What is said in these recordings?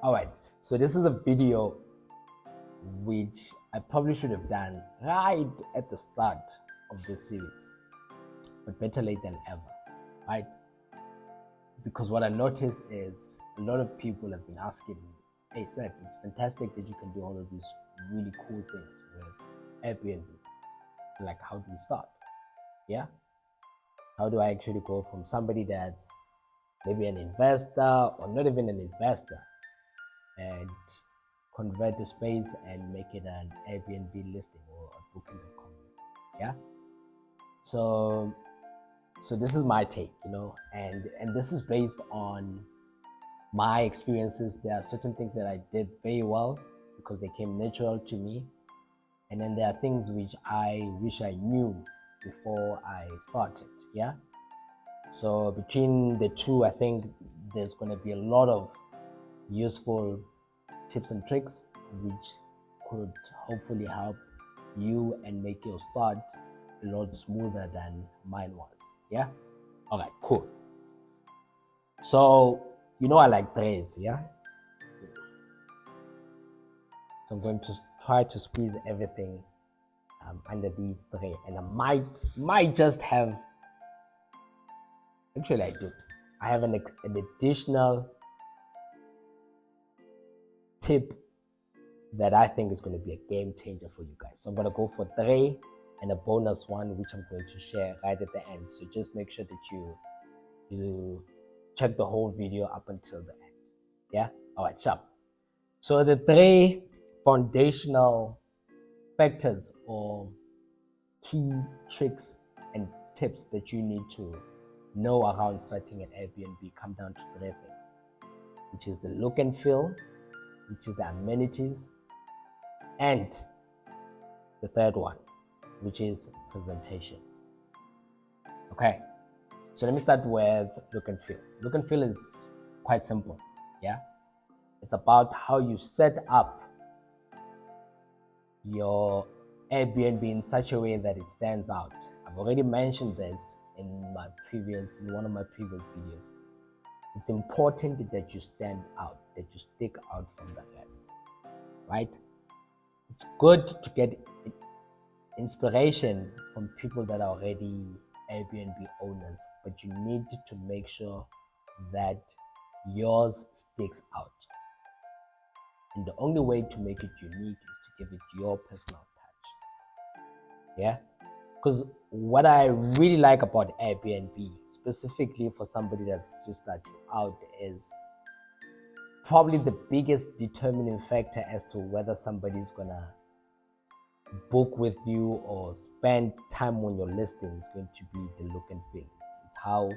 All right, so this is a video which I probably should have done right at the start of this series, but better late than ever, right? Because what I noticed is a lot of people have been asking me, hey Seth, it's fantastic that you can do all of these really cool things with Airbnb. Like, how do we start? Yeah? How do I actually go from somebody that's maybe an investor or not even an investor and convert the space and make it an Airbnb listing or a booking.com listing? Yeah? So this is my take, and this is based on my experiences. There are certain things that I did very well because they came natural to me, and then there are things which I wish I knew before I started. Yeah, so between the two, I think there's going to be a lot of useful tips and tricks which could hopefully help you and make your start a lot smoother than mine was. Yeah. All right, cool. So I like trays. Yeah, so I'm going to try to squeeze everything under these three, and I might just have, actually I do, I have an additional tip that I think is going to be a game changer for you guys. So I'm going to go for three and a bonus one, which I'm going to share right at the end. So just make sure that you check the whole video up until the end. Yeah? All right, sharp. So the three foundational factors or key tricks and tips that you need to know around starting an Airbnb come down to three things, which is the look and feel, which is the amenities, and the third one, which is presentation. Okay, so let me start with look and feel. Look and feel is quite simple. Yeah, it's about how you set up your Airbnb in such a way that it stands out. I've already mentioned this in one of my previous videos. It's important that you stand out, that you stick out from the rest, right? It's good to get inspiration from people that are already Airbnb owners, but you need to make sure that yours sticks out. And the only way to make it unique is to give it your personal touch. Yeah? Because what I really like about Airbnb, specifically for somebody that's just starting out, is probably the biggest determining factor as to whether somebody's gonna book with you or spend time on your listing is going to be the look and feel. It's how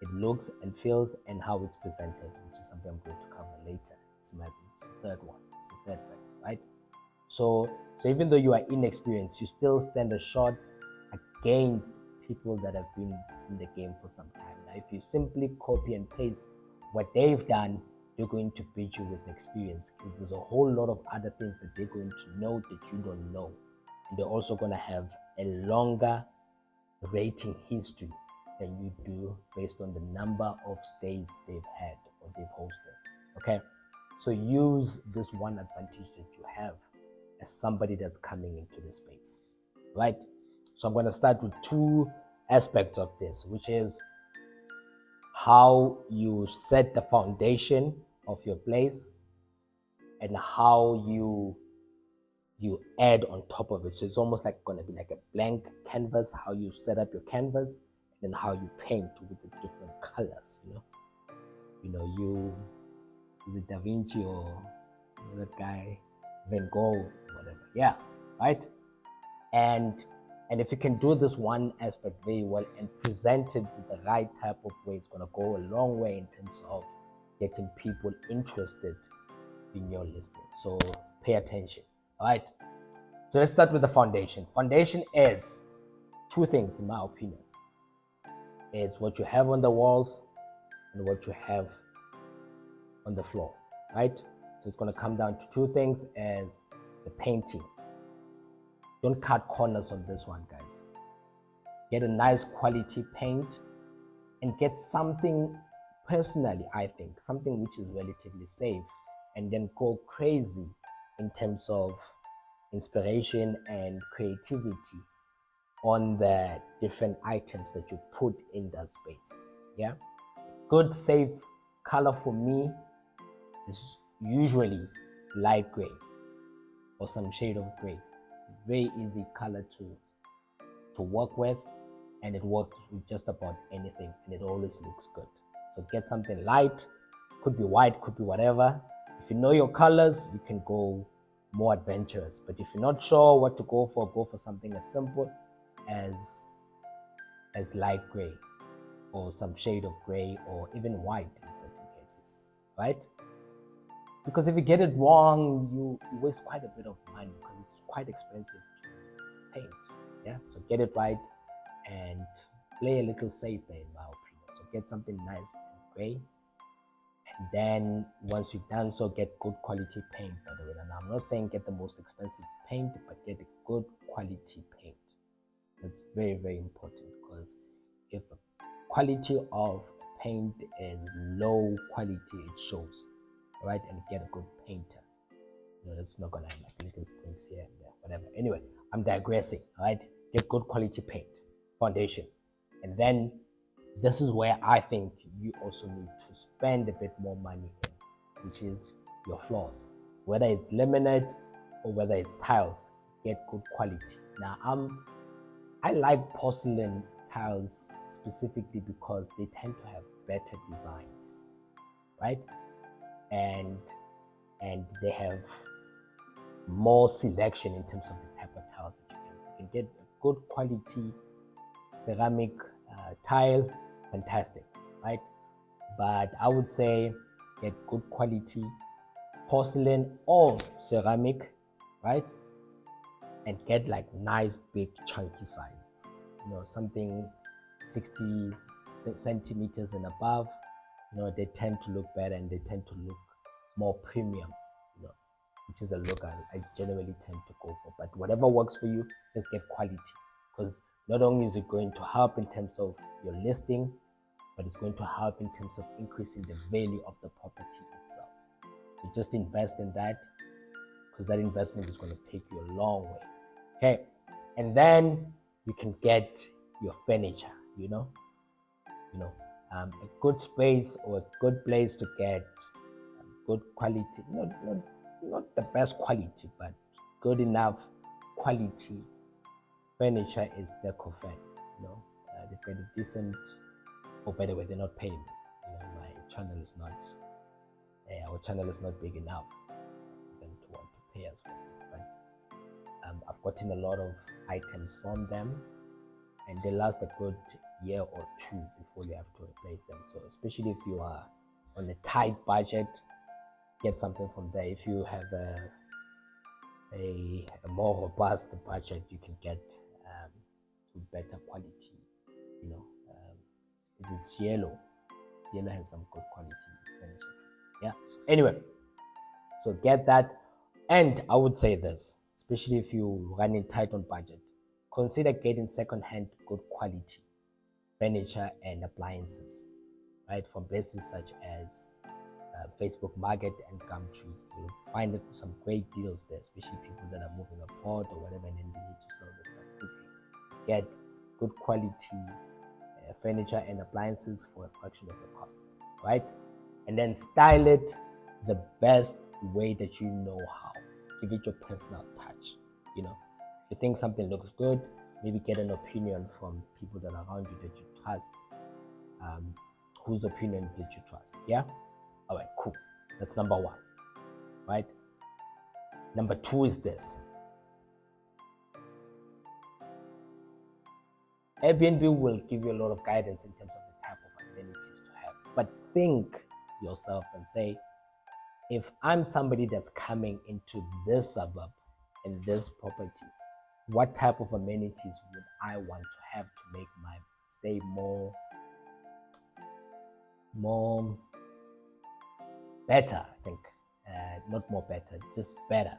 it looks and feels and how it's presented, which is something I'm going to cover later. It's the third one. It's the third factor, right? So even though you are inexperienced, you still stand a shot against people that have been in the game for some time. Now, if you simply copy and paste what they've done, they're going to beat you with experience, because there's a whole lot of other things that they're going to know that you don't know. And they're also going to have a longer rating history than you do based on the number of stays they've had or they've hosted. Okay? So use this one advantage that you have as somebody that's coming into the space, right? So I'm going to start with two aspects of this, which is how you set the foundation of your place and how you add on top of it. So it's almost like going to be like a blank canvas, how you set up your canvas, and then how you paint with the different colors. Is it Da Vinci or that guy Van Gogh, whatever? Yeah, right. And if you can do this one aspect very well and present it the right type of way, it's going to go a long way in terms of getting people interested in your listing. So pay attention. All right. So let's start with the foundation. Foundation is two things, in my opinion. It's what you have on the walls and what you have on the floor, right? So it's going to come down to two things as the painting. Don't cut corners on this one, guys. Get a nice quality paint and get something, personally, I think, something which is relatively safe and then go crazy in terms of inspiration and creativity on the different items that you put in that space. Yeah, good safe color for me is usually light gray or some shade of gray. It's a very easy color to work with, and it works with just about anything, and it always looks good. So get something light, could be white, could be whatever. If you know your colors, you can go more adventurous. But if you're not sure what to go for something as simple as light gray or some shade of gray or even white in certain cases, right? Because if you get it wrong, you waste quite a bit of money because it's quite expensive to paint. Yeah, so get it right and play a little safe there, in my opinion. So get something nice and gray, and then once you've done so, get good quality paint, by the way. And I'm not saying get the most expensive paint, but get a good quality paint. That's very, very important, because if the quality of paint is low quality, it shows, right? And get a good painter. That's not gonna have like little stakes here and there, whatever. Anyway, I'm digressing, right? Get good quality paint, foundation. And then this is where I think you also need to spend a bit more money in, which is your floors. Whether it's laminate or whether it's tiles, get good quality. Now, I like porcelain tiles specifically because they tend to have better designs, right? And they have more selection in terms of the type of tiles that you can. If you can get a good quality ceramic tile, fantastic, right? But I would say get good quality porcelain or ceramic, right? And get like nice big chunky sizes, something 60 centimeters and above. They tend to look better and they tend to look more premium, which is a look I generally tend to go for. But whatever works for you, just get quality, because not only is it going to help in terms of your listing, but it's going to help in terms of increasing the value of the property itself. So just invest in that, because that investment is going to take you a long way. Okay, and then you can get your furniture. A good space or a good place to get good quality, not the best quality, but good enough quality furniture is Decofen. They've got a decent. Oh, by the way, they're not paying me. My channel is not. Our channel is not big enough for them to want to pay us for this. But I've gotten a lot of items from them, and they last a good year or two before you have to replace them. So especially if you are on a tight budget, get something from there. If you have a more robust budget, you can get to better quality. Is it Cielo? Cielo has some good quality furniture. Yeah. Anyway, so get that. And I would say this, especially if you running tight on budget, consider getting second-hand good quality furniture and appliances, right? From places such as Facebook Market and Gumtree. You'll find some great deals there, especially people that are moving abroad or whatever, and then they need to sell the stuff quickly. Get good quality furniture and appliances for a fraction of the cost, right? And then style it the best way that you know how. Give it your personal touch. If you think something looks good, maybe get an opinion from people that are around you that you trust. Whose opinion did you trust? Yeah. All right, cool. That's number one, right? Number two is this. Airbnb will give you a lot of guidance in terms of the type of amenities to have. But think yourself and say, if I'm somebody that's coming into this suburb and this property, what type of amenities would I want to have to make my stay more better, I think. Not more better, just better,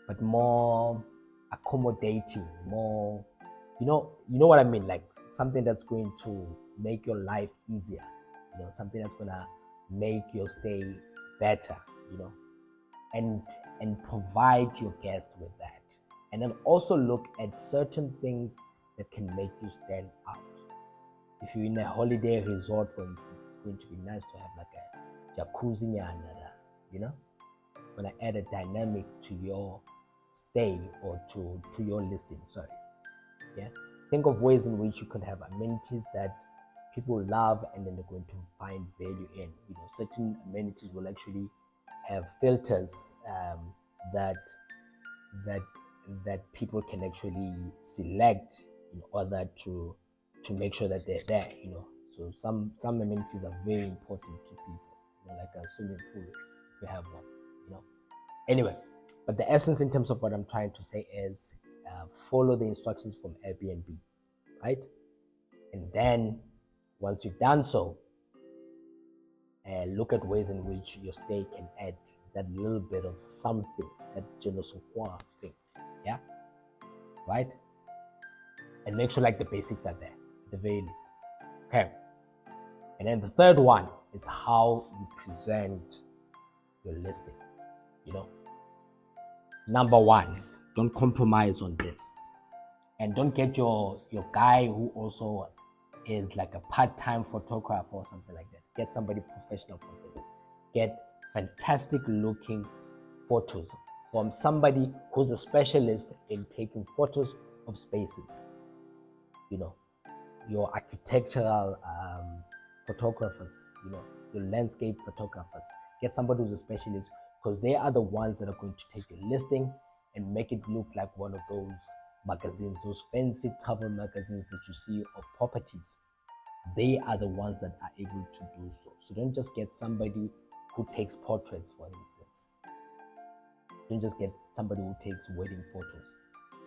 but more accommodating, more, you know what I mean? Like something that's going to make your life easier, something that's gonna make your stay better, and provide your guest with that. And then also look at certain things that can make you stand out. If you're in a holiday resort, for instance, it's going to be nice to have like a jacuzzi, when I add a dynamic to your stay or to your listing. Sorry. Yeah. Think of ways in which you could have amenities that people love and then they're going to find value in. Certain amenities will actually have filters that people can actually select in order to make sure that they're there. So some amenities are very important to people, like a swimming pool if you have one. Anyway, but the essence in terms of what I'm trying to say is follow the instructions from Airbnb, right? And then once you've done so, look at ways in which your stay can add that little bit of something, that je ne sais quoi thing, yeah, right? And make sure like the basics are there, at the very least. Okay. And then the third one is how you present your listing. Number one, don't compromise on this. And don't get your guy who also is like a part-time photographer or something like that. Get somebody professional for this. Get fantastic looking photos from somebody who's a specialist in taking photos of spaces. Your architectural photographers, your landscape photographers. Get somebody who's a specialist, because they are the ones that are going to take your listing and make it look like one of those magazines, those fancy travel magazines that you see of properties. They are the ones that are able to do so. So don't just get somebody who takes portraits, for instance. Don't just get somebody who takes wedding photos.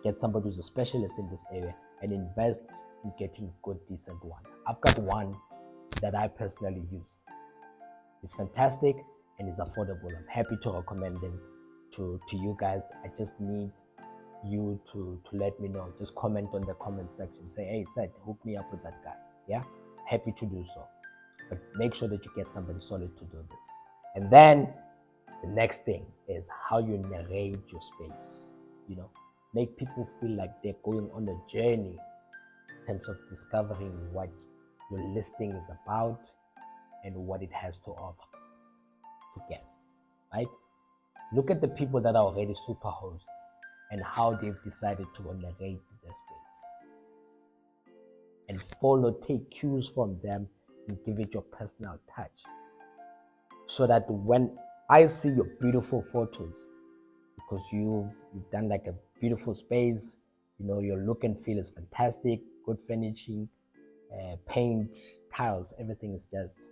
Get somebody who's a specialist in this area and invest in getting good, decent one. I've got one that I personally use. It's fantastic and it's affordable. I'm happy to recommend them to you guys. I just need you to let me know. Just comment on the comment section. Say, hey, Seth, hook me up with that guy. Yeah, happy to do so. But make sure that you get somebody solid to do this. And then the next thing is how you narrate your space. Make people feel like they're going on a journey in terms of discovering what your listing is about and what it has to offer to guests, right? Look at the people that are already super hosts and how they've decided to narrate their space. And take cues from them and give it your personal touch. So that when I see your beautiful photos, because you've done like a beautiful space, your look and feel is fantastic, good finishing, paint, tiles, everything is just,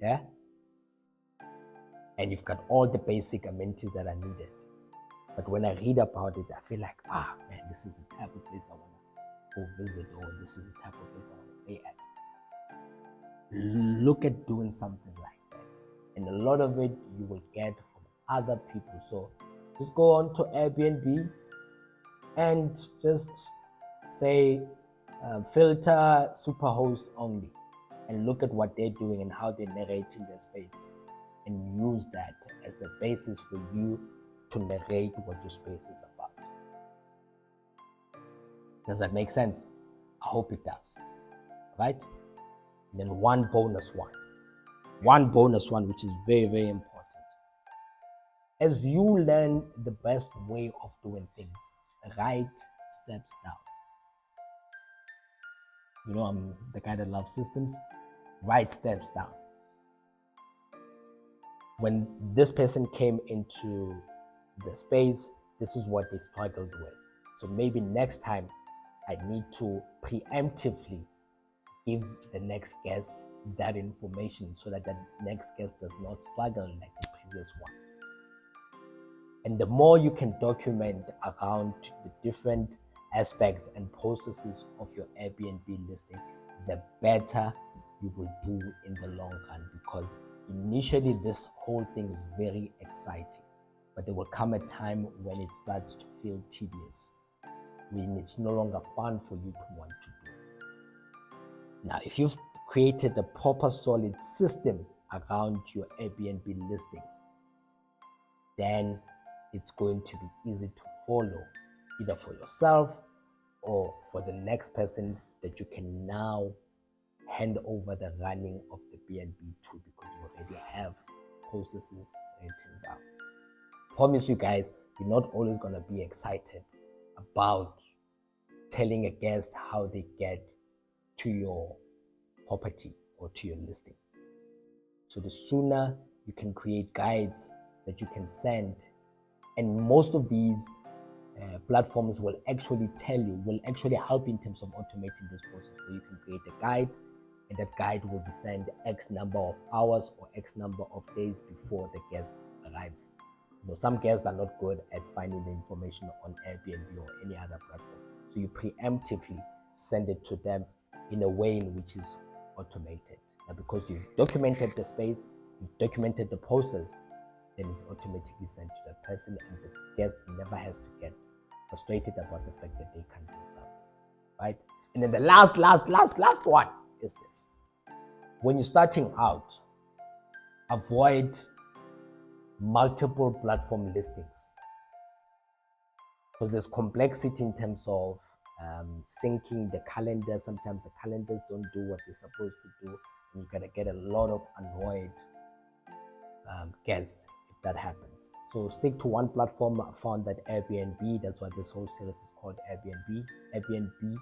yeah? And you've got all the basic amenities that are needed. But when I read about it, I feel like, man, this is the type of place I want to go visit, or this is the type of place I want to stay at. Look at doing something like that. And a lot of it you will get from other people. So just go on to Airbnb and just say filter superhost only, and look at what they're doing and how they're narrating their space, and use that as the basis for you to narrate what your space is about. Does that make sense? I hope it does. Right? And then one bonus one, which is very, very important. As you learn the best way of doing things, write steps down. I'm the guy that loves systems. Write steps down. When this person came into the space, this is what they struggled with. So maybe next time I need to preemptively give the next guest that information so that the next guest does not struggle like the previous one. And the more you can document around the different aspects and processes of your Airbnb listing, the better you will do in the long run, because initially this whole thing is very exciting, but there will come a time when it starts to feel tedious, when it's no longer fun for you to want to do. Now, if you've created a proper solid system around your Airbnb listing, then it's going to be easy to follow, either for yourself or for the next person that you can now hand over the running of the BNB to, because you already have processes written down. Promise you guys, you're not always going to be excited about telling a guest how they get to your property or to your listing. So the sooner you can create guides that you can send, and most of these platforms will actually tell you, will actually help in terms of automating this process, where you can create a guide, and that guide will be sent X number of hours or X number of days before the guest arrives. You know, some guests are not good at finding the information on Airbnb or any other platform. So you preemptively send it to them in a way in which is automated. Now, because you've documented the space, you've documented the process, then it's automatically sent to that person, and the guest never has to get frustrated about the fact that they can't do something, right? And then the last one is this. When you're starting out, avoid multiple platform listings, because there's complexity in terms of syncing the calendar. Sometimes the calendars don't do what they're supposed to do, and you're gonna get a lot of annoyed guests if that happens. So stick to one platform. I found that Airbnb, that's why this whole series is called Airbnb. Airbnb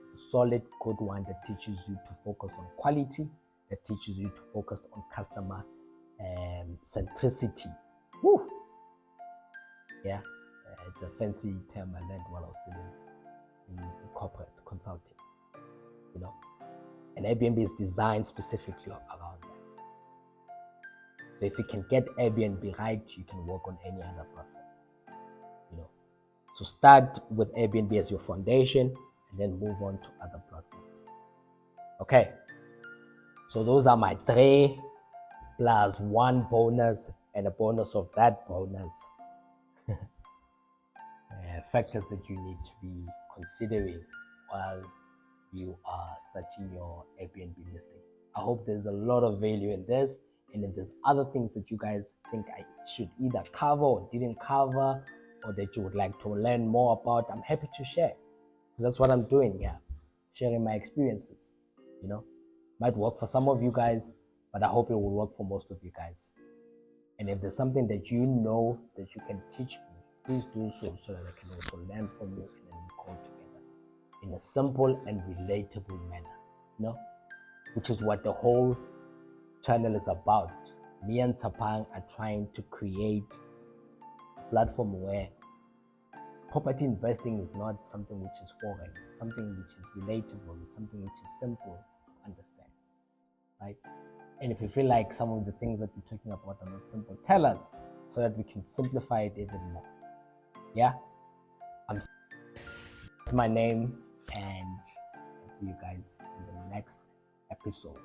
is a solid, good one that teaches you to focus on quality, that teaches you to focus on customer centricity. Woo! Yeah, it's a fancy term I learned while I was still in corporate consulting, you know. And Airbnb is designed specifically around that. So if you can get Airbnb right, you can work on any other platform, you know. So start with Airbnb as your foundation, and then move on to other platforms. Okay, so those are my 3 plus 1 bonus, and a bonus of that bonus factors that you need to be considering while you are starting your Airbnb listing. I hope there's a lot of value in this, and if there's other things that you guys think I should either cover or didn't cover, or that you would like to learn more about, I'm happy to share, because that's what I'm doing here, sharing my experiences. You know, might work for some of you guys, but I hope it will work for most of you guys. And if there's something that you know that you can teach me, please do so that I can also learn from you, and then we come together in a simple and relatable manner, you know, which is what the whole channel is about. Me and tshepang are trying to create a platform where property investing is not something which is foreign, it's something which is relatable, it's something which is simple to understand, right? And if you feel like some of the things that we're talking about are not simple, tell us so that we can simplify it even more. Yeah? That's my name, and I'll see you guys in the next episode.